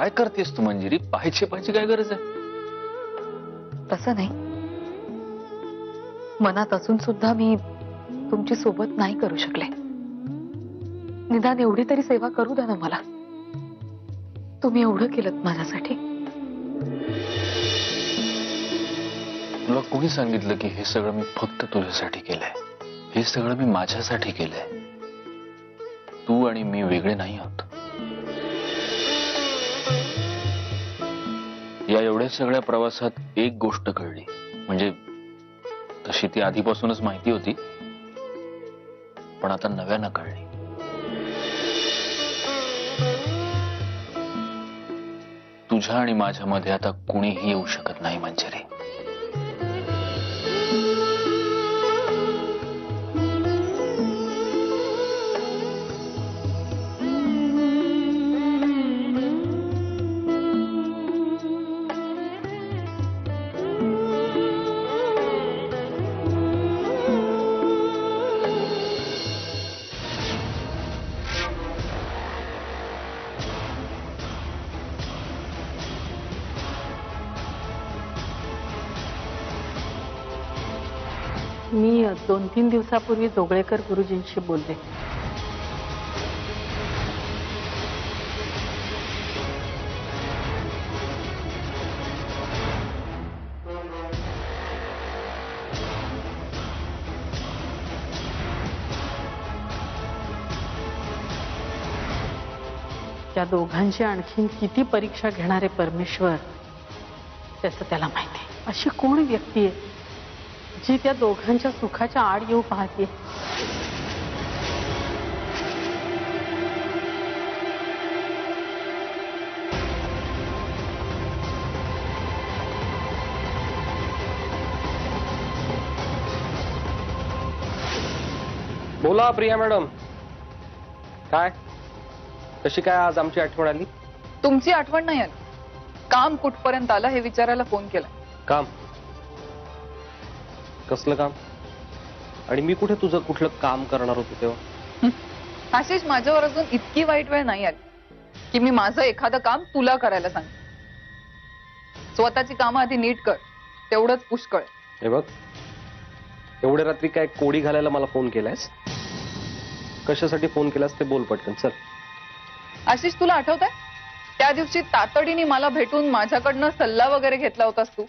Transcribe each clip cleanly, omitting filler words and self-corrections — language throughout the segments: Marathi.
काय करतेस तू मंजिरी? पाहायची काय गरज आहे? तसं नाही, मनात असून सुद्धा मी तुमची सोबत नाही करू शकले. निदान एवढी तरी सेवा करू द्या ना मला. तुम्ही एवढं केलं माझ्यासाठी. तुला कोणी सांगितलं की हे सगळं मी फक्त तुझ्यासाठी केलंय? हे सगळं मी माझ्यासाठी केलंय. तू आणि मी वेगळे नाही आहोत. या एवढ्या सगळ्या प्रवासात एक गोष्ट कळली, म्हणजे तशी ती आधीपासूनच माहिती होती, पण आता नव्यानं कळली. तुझ्या आणि माझ्यामध्ये आता कुणीही येऊ शकत नाही मंजिरी. मी 2-3 दिवसापूर्वी जोगळेकर गुरुजींशी बोलले. त्या दोघांची आणखीन किती परीक्षा घेणारे परमेश्वर, त्याचं त्याला माहिती आहे. अशी कोण व्यक्ती आहे जी त्या दोघांच्या सुखाच्या आड येऊ पाहते? बोला प्रिया मॅडम. काय, कशी काय आज आमची आठवण आली? तुमची आठवण नाही आली, काम कुठपर्यंत आलं हे विचारायला फोन केला. काम? कसलं काम? आणि मी कुठे तुझं कुठलं काम करणार होतो तेव्हा? आशिष, माझ्यावर अजून इतकी वाईट वेळ नाही आली की मी माझं एखादं काम तुला करायला सांग. स्वतःची कामं आधी नीट कर, तेवढंच पुष्कळ. हे बघ, एवढ्या रात्री काय कोडी घालायला मला फोन केलायस? कशासाठी फोन केलास ते बोल पटकन. चल. आशिष, तुला आठवतंय त्या दिवशी तातडीने मला भेटून माझ्याकडनं सल्ला वगैरे घेतला होतास तू?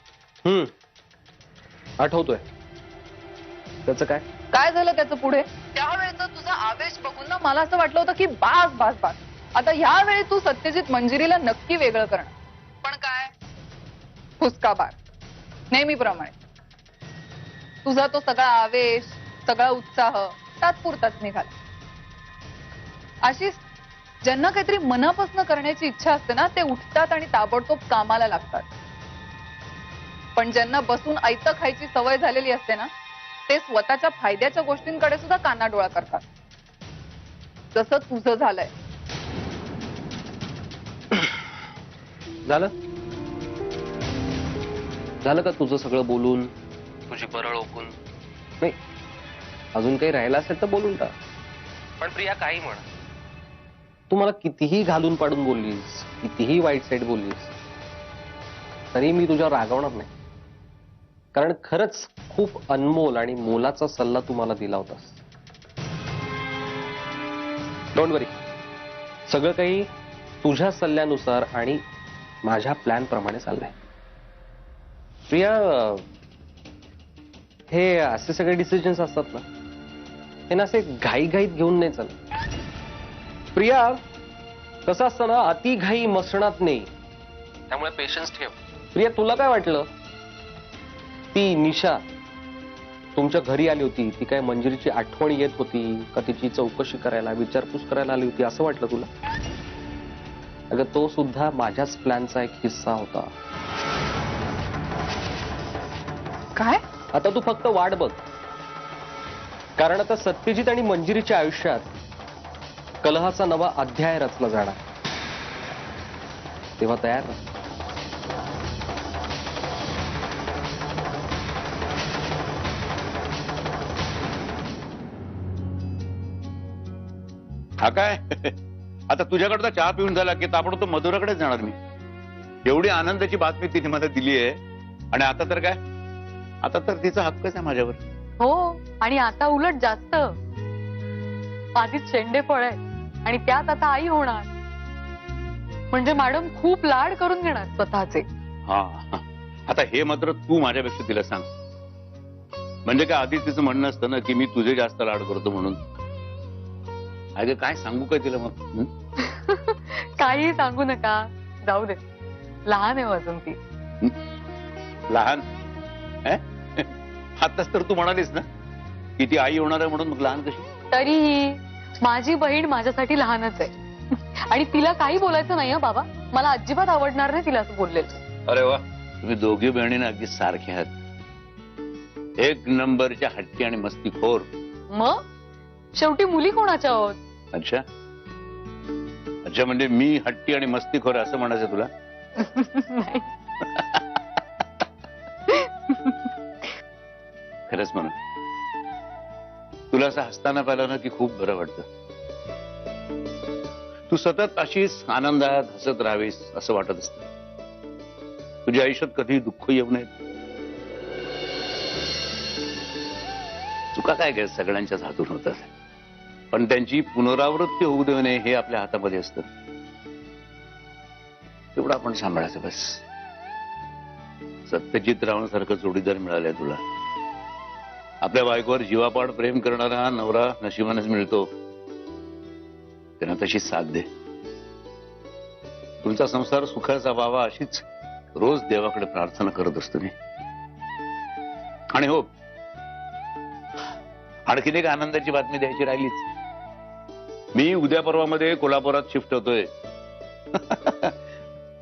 आठवतोय. त्याचं काय काय झालं त्याचं पुढे? त्यावेळेचा तुझा आवेश बघून ना मला असं वाटलं होतं की बास बास बास, आता ह्या वेळी तू सत्यजित मंजिरीला नक्की वेगळं करणार. पण काय, फुसका बार नेहमीप्रमाणे. तुझा तो सगळा आवेश, सगळा उत्साह तात्पुरताच निघाला. आशिष, ज्यांना काहीतरी मनापासून करण्याची इच्छा असते ना, ते उठतात आणि ताबडतोब कामाला लागतात. पण ज्यांना बसून आयतं खायची सवय झालेली असते ना, ते स्वतःच्या फायद्याच्या गोष्टींकडे सुद्धा कानाडोळा करतात. जसं तुझं झालंय. झालं झालं का तुझं सगळं बोलून, तुझी बरळ ओकून? नाही, अजून काही राहिलं असेल तर बोलून टाक. पण प्रिया, काही म्हण, तू मला कितीही घालून पाडून बोललीस, कितीही वाईट साईड बोललीस, तरी मी तुझ्यावर रागवणार नाही. कारण खरंच खूप अनमोल आणि मोलाचा सल्ला तू मला दिला होतास. डोंट वरी, सगळं काही तुझ्या सल्ल्यानुसार आणि माझ्या प्लॅन प्रमाणे चाललंय. प्रिया, हे असे सगळे डिसिजन्स असतात ना, हे ना असे घाईघाईत घेऊन नाही चालत. प्रिया, कसं असतं ना, अति घाई मसणात नाही. त्यामुळे पेशन्स ठेव. प्रिया, तुला काय वाटलं ती निशा तुमच्या घरी आली होती, ती काय मंजिरीची आठवण येत होती का तिची चौकशी करायला, विचारपूस करायला आली होती, असं वाटलं तुला? अगं, तो सुद्धा माझ्याच प्लॅनचा एक हिस्सा होता. काय? आता तू फक्त वाट बघ, कारण आता सत्यजित आणि मंजिरीच्या आयुष्यात कलहाचा नवा अध्याय रचला जाणार. तेव्हा तयार राहा. हा काय आता तुझ्याकडचा चहा पिऊन झाला की ताबडतोब मधुराकडेच जाणार मी. एवढी आनंदाची बातमी तिने मला दिली आहे. आणि आता तर काय, आता तर तिचा हक्कच आहे माझ्यावर. हो, आणि आता उलट जास्त. आधीच शेंडेफळ आहे आणि त्यात आता आई होणार. म्हणजे मॅडम खूप लाड करून घेणार स्वतःचे. हा, आता हे मात्र तू माझ्यापेक्षा तिला सांग. म्हणजे काय, आधीच तिचं म्हणणं असतं ना की मी तुझे जास्त लाड करतो म्हणून. अगं काय सांगू काय तिला मग? काही सांगू नका, जाऊ दे. लहान आहे अजून ती. लहान? आताच तर तू म्हणालीस ना की ती आई होणार आहे म्हणून, मग लहान कशी? तरीही माझी बहीण माझ्यासाठी लहानच आहे. आणि तिला काही बोलायचं नाही बाबा. मला अजिबात आवडणार नाही तिला असं बोललेलं. अरे वा, तुम्ही दोघी बहिणीने अगदी सारखे आहात. एक नंबरच्या हट्टी आणि मस्तीखोर. मग शेवटी मुली कोणाच्या आहोत? अच्छा अच्छा, म्हणजे मी हट्टी आणि मस्तीखोर असं म्हणायचं तुला? नाही. खरंच म्हणून तुला असं हसताना पाहिलं ना की खूप बरं वाटतं. तू सतत अशीच आनंदात हसत राहावीस असं वाटत असतं. तुझ्या आयुष्यात कधी दुःख येऊ नयेत. चुका काय काय सगळ्यांच्याच हातून होतात, पण त्यांची पुनरावृत्ती होऊ देऊ नये हे आपल्या हातामध्ये असतं. तेवढं आपण सांभाळायचं बस. सत्यजित रावणासारखं जोडीदार मिळालाय तुला. आपल्या बायकोवर जीवापाड प्रेम करणारा नवरा नशिबानेच मिळतो. त्यांना तशी साथ दे. तुमचा संसार सुखाचा व्हावा अशीच रोज देवाकडे प्रार्थना करत असतो मी. आणि हो, आणखीन एक आनंदाची बातमी द्यायची राहिलीच. मी उद्या परवामध्ये कोल्हापुरात शिफ्ट होतोय.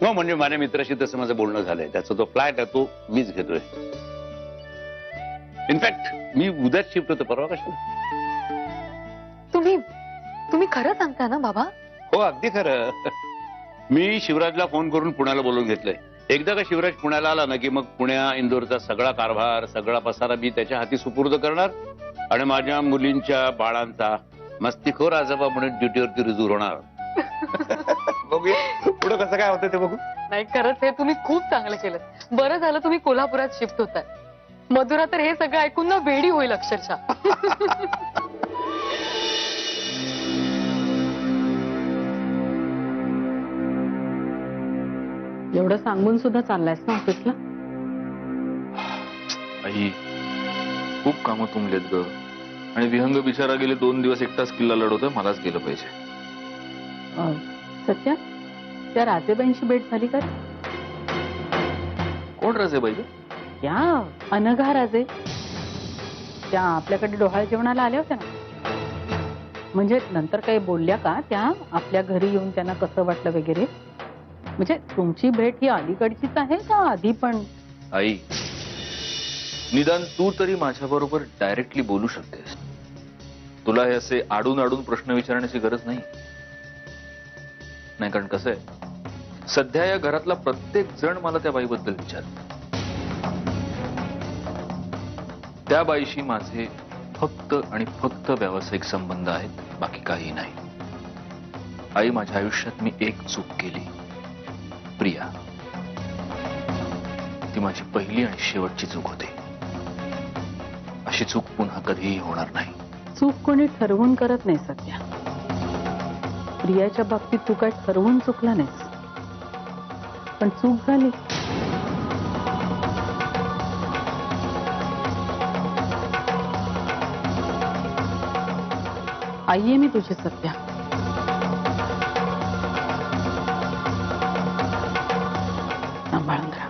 हो, म्हणजे माझ्या मित्राशी तसं माझं बोलणं झालंय. त्याचा तो फ्लॅट आहे तो मीच घेतोय. इनफॅक्ट मी उद्याच शिफ्ट होतो, परवा कशाला. तुम्ही खरं सांगता ना बाबा? हो, अगदी खरं. मी शिवराजला फोन करून पुण्याला बोलवून घेतलंय. एकदा का शिवराज पुण्याला आला ना की मग पुण्या इंदोरचा सगळा कारभार, सगळा पसारा मी त्याच्या हाती सुपूर्द करणार. आणि माझ्या मुलींच्या बाळांचा मस्तीखोर आजोबा म्हणून ड्युटीवरती रुजू होणार. बघूया पुढे कसं काय होतं ते बघू. नाही, खरंच हे तुम्ही खूप चांगलं केलं. बरं झालं तुम्ही कोल्हापुरात शिफ्ट होताय. मधुरा तर हे सगळं ऐकून ना वेडी होईल अक्षरशः. एवढं सांगून सुद्धा चाललायस ना ऑफिसला? आई, खूप कामं तुंबलेत ग. आणि विहंग बिचारा गेले 2 दिवस एकटाच किल्ला लढवतोय. मलाच गेलं पाहिजे. सत्या, त्या राजेबाईंशी भेट झाली का? कोण राजेबाई? त्या अनघा राजे, त्या आपल्याकडे डोहाळ जेवणाला आल्या होत्या ना. म्हणजे नंतर काही बोलल्या का त्या? आपल्या घरी येऊन त्यांना कसं वाटलं वगैरे? म्हणजे तुमची भेट ही अलीकडचीच आहे का आधी पण? आई, निदान तू तरी माझ्या बरोबर डायरेक्टली बोलू शकतेस. तुला हे असे आडून आडून प्रश्न विचारण्याची गरज नाही. कारण कसं आहे, सध्या या घरातला प्रत्येक जण मला त्या बाईबद्दल विचारतो. त्या बाईशी माझे फक्त आणि फक्त व्यावसायिक संबंध आहेत, बाकी काही नाही. आई, माझ्या आयुष्यात मी एक चूक केली. प्रिया, ती माझी पहिली आणि शेवटची चूक होती. अशी चूक पुन्हा कधीही होणार नाही. चूक कोणी ठरवून करत नाही सध्या. प्रियाच्या बाबतीत तू काय ठरवून चुकला नाहीस, पण चूक झाली. आई आहे मी तुझी सत्या. सांभाळून राहा.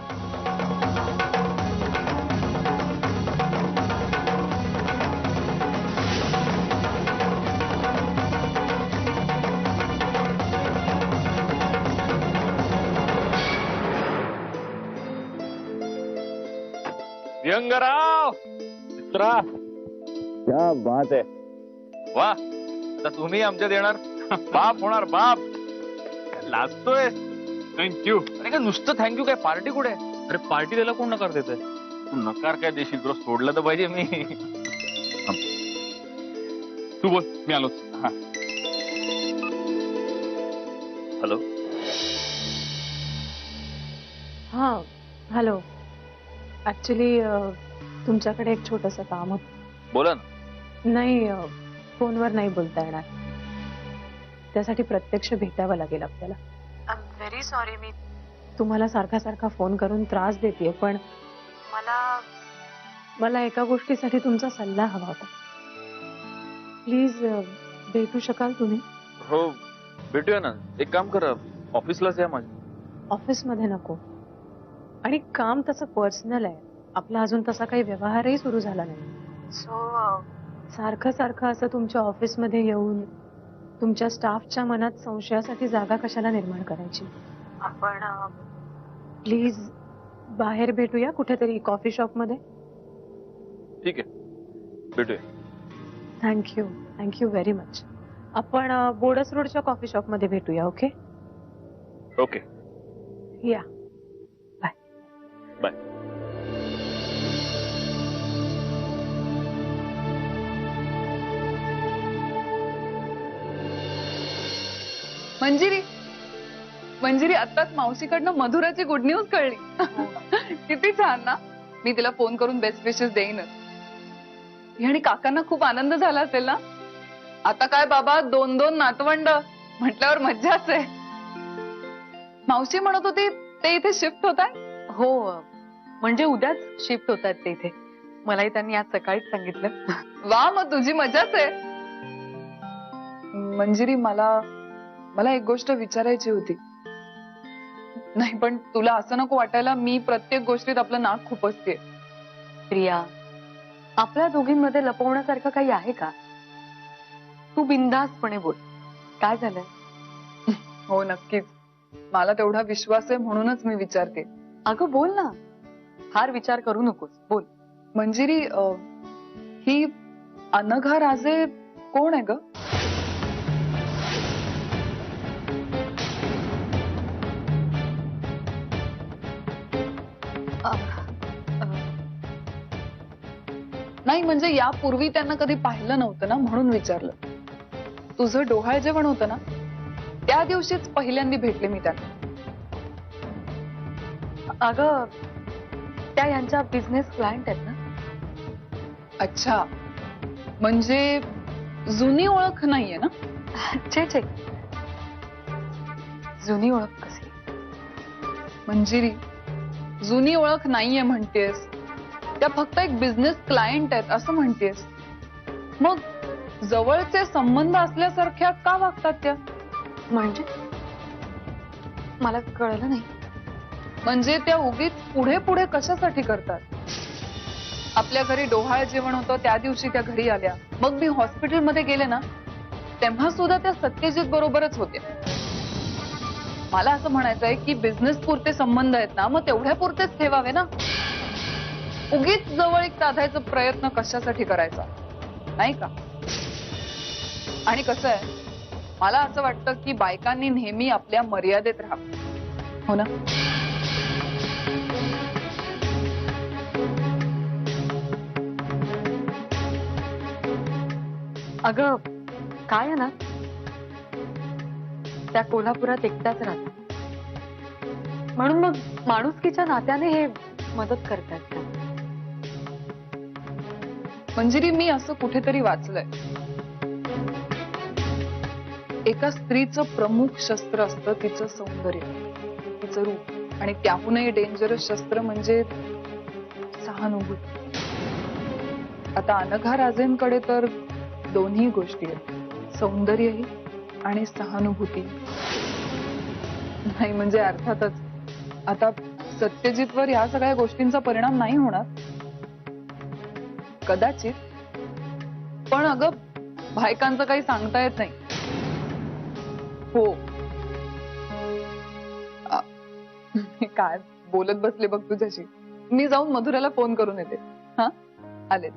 विहंगराव मित्रा, क्या बात आहे. वा, आता तुम्ही आमच्यात येणार. बाप होणार बाप. लाजतोय. थँक्यू. अरे काय नुसतं थँक्यू, काय पार्टी कुठे? अरे पार्टी द्यायला कोण नकार देतोय? तू नकार काय देशील? तुला सोडलं तर पाहिजे मी. तू बोल, मी आलोच. हॅलो. हा हॅलो. ऍक्च्युली तुमच्याकडे एक छोटंसं काम होतं. बोला ना. नाही फोनवर नाही बोलता येणार. त्यासाठी प्रत्यक्ष भेटावं लागेल आपल्याला. I am very sorry. मी तुम्हाला सारखा सारखा फोन करून त्रास देते, पण मला एका गोष्टीसाठी तुमचा सल्ला हवा होता. प्लीज भेटू शकाल तुम्ही? हो भेटूया ना. एक काम करा, ऑफिसलाच या माझ्या. ऑफिसमध्ये नको. आणि काम तसं पर्सनल आहे आपला. अजून तसा काही व्यवहारही सुरू झाला नाही. सो सारखं सारखं असं तुमच्या ऑफिसमध्ये येऊन तुमच्या स्टाफच्या मनात संशयासाठी जागा कशाला निर्माण करायची. आपण प्लीज बाहेर भेटूया कुठेतरी, कॉफी शॉप मध्ये. ठीक आहे, भेटूया. Thank you very much. आपण बोडस रोडच्या कॉफी शॉप मध्ये भेटूया. Okay okay. या. बाय. मंजिरी आत्ताच मावशीकडनं मधुराची गुड न्यूज कळली. किती छान ना. मी तिला फोन करून बेस्ट विशेस देईनच. आणि काकांना खूप आनंद झाला असेल ना. आता काय बाबा, 2 नातवंड म्हटल्यावर मज्जाच आहे. मावशी म्हणत होती ते इथे शिफ्ट होत आहे. हो, म्हणजे उद्याच शिफ्ट होतात ते इथे. मलाही त्यांनी आज सकाळीच सांगितलं. वा, मग तुझी मजाच आहे. मंजिरी, मला एक गोष्ट विचारायची होती. नाही पण तुला असं नको वाटायला, मी प्रत्येक गोष्टीत आपलं नाक खुपसते. प्रिया, आपल्या दोघींमध्ये लपवण्यासारखं काही आहे का? तू बिनधास्तपणे बोल. काय झालंय? हो नक्कीच, मला तेवढा विश्वास आहे म्हणूनच मी विचारते. अगं बोल ना, फार विचार करू नकोस, बोल. मंजिरी, ही अनघा राजे कोण आहे ग? नाही म्हणजे यापूर्वी त्यांना कधी पाहिलं नव्हतं ना, म्हणून विचारलं. तुझं डोहाळ जेवण होतं ना, त्या दिवशीच पहिल्यांदा भेटले मी त्यांना. अगं, त्या यांच्या बिझनेस क्लायंट आहेत ना. अच्छा, म्हणजे जुनी ओळख नाहीये ना? छे छे, जुनी ओळख कसली? मंजिरी, जुनी ओळख नाहीये म्हणतेस, त्या फक्त एक बिझनेस क्लायंट आहेत असं म्हणतेस. मग जवळचे संबंध असल्यासारख्या का वागतात त्या? म्हणजे मला कळलं नाही. म्हणजे त्या उगीच पुढे पुढे कशासाठी करतात? आपल्या घरी डोहाळ जेवण होतं त्या दिवशी त्या घरी आल्या. मग मी हॉस्पिटलमध्ये गेले ना, तेव्हा सुद्धा त्या सत्यजित बरोबरच होत्या. मला असं म्हणायचंय की बिझनेस पुरते संबंध आहेत ना, मग तेवढ्या पुरतेच ठेवावे ना. उगीच जवळीक साधायचा प्रयत्न कशासाठी करायचा, नाही का? आणि कसं आहे, मला असं वाटतं की बायकांनी नेहमी आपल्या मर्यादेत राहावं. हो ना? अगं काय आहे ना, त्या कोल्हापुरात एकट्याच राहतात, म्हणून मग माणुसकीच्या नात्याने हे मदत करतात त्या. मंजिरी, मी असं कुठेतरी वाचलंय, एका स्त्रीचं प्रमुख शस्त्र असतं तिचं सौंदर्य, तिचं रूप. आणि त्याहूनही डेंजरस शस्त्र म्हणजे सहानुभूती. आता अनघा राजेंकडे तर दोन्ही गोष्टी आहेत, सौंदर्यही आणि सहानुभूती. नाही म्हणजे अर्थातच आता सत्यजितवर या सगळ्या गोष्टींचा परिणाम नाही होणार कदाचित, पण अगं बायकांचं काही सांगता येत नाही. हो, काय बोलत बसले बघ तुझ्याशी. मी जाऊन मधुराला फोन करून येते. हा, आले.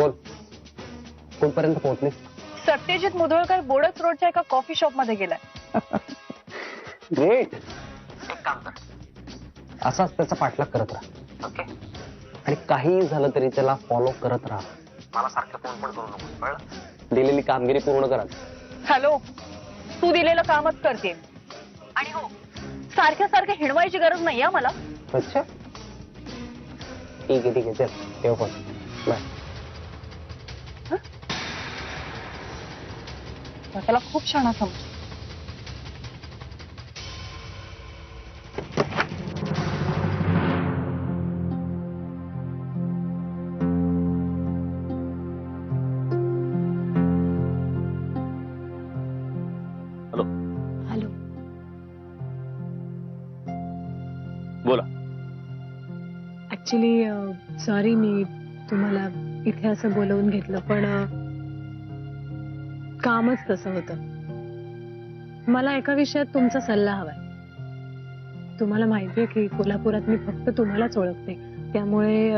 बोल कुठपर्यंत पोहोचली? सत्यजित मुधोळकर बोडच रोडच्या एका कॉफी शॉप मध्ये गेलाय. ग्रेट. एक काम कर, असाच त्याचा पाठलाग करत राहा. ओके. आणि काही झालं तरी त्याला फॉलो करत राहा. मला सारखं फोन पण करू नको, कळलं? दिलेली कामगिरी पूर्ण करा. हॅलो, तू दिलेलं कामच करते. आणि हो, सारख्या सारख्या हिणवायची गरज नाही मला. अच्छा ठीक आहे चल ठेव फोन. बाय. त्याला खूप छान समज. हॅलो. बोला. ऍक्च्युली सॉरी मी तुम्हाला इथे असं बोलवून घेतलं, पण कामच तसं होतं. मला एका विषयात तुमचा सल्ला हवाय. तुम्हाला माहितीये की कोल्हापुरात मी फक्त तुम्हालाच ओळखते, त्यामुळे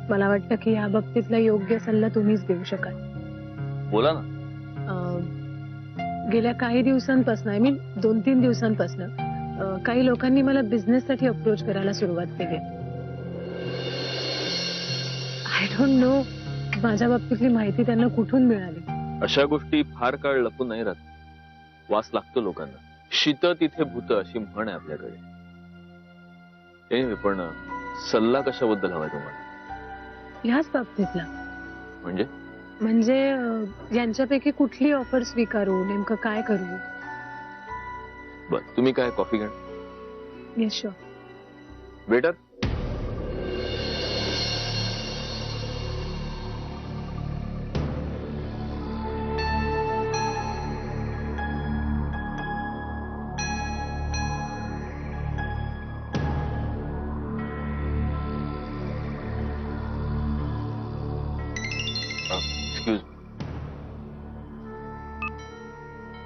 मला वाटतं की या बाबतीतला योग्य सल्ला तुम्हीच देऊ शकाल. बोला ना. गेल्या काही दिवसांपासून, आय मीन 2-3 दिवसांपासून काही लोकांनी मला बिझनेससाठी अप्रोच करायला सुरुवात केली. आय डोंट नो माझ्या बाबतीतली माहिती त्यांना कुठून मिळाली. अशा गोष्टी फार काळ लपून नाही राहत. वास लागतो लोकांना. शीत तिथे भूत अशी म्हण आहे आपल्याकडे. पण सल्ला कशाबद्दल हवाय तुम्हाला? ह्याच बाबतीतला. म्हणजे यांच्यापैकी कुठली ऑफर स्वीकारू, नेमकं काय करू? बर, तुम्ही काय कॉफी घ्या. Yes sure. वेटर. एक्सक्यूज.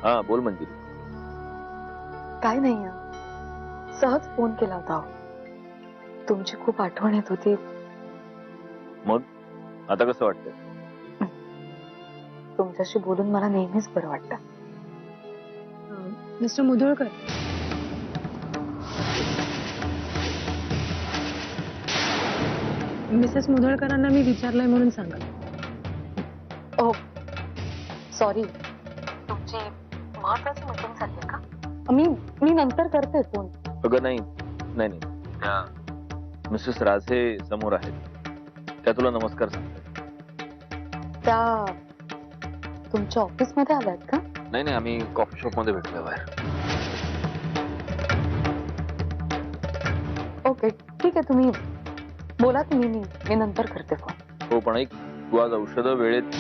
हा बोल मंजिरी. काय नाही, सहज फोन केला होता. तुमची खूप आठवण येत होती. मग आता कसं वाटतंय? तुमच्याशी बोलून मला नेहमीच बरं वाटतं. मिस्टर मुधोळकर, मिसेस मुधोळकरांना मी विचारलंय म्हणून सांगा. ओ सॉरी, तुमची महत्वाची मीटिंग झाली का? मी नंतर करते फोन. अगं नाही नाही नाही, त्या मिसेस राजे समोर आहेत, त्या तुला नमस्कार सांगतात. त्या तुमच्या ऑफिस मध्ये आल्यात का? नाही नाही, आम्ही कॉफी शॉप मध्ये भेटलोय बाहेर. ओके ठीक आहे, तुम्ही बोला. मी नंतर करते फोन. हो पण ऐक, तू आज औषधं वेळेत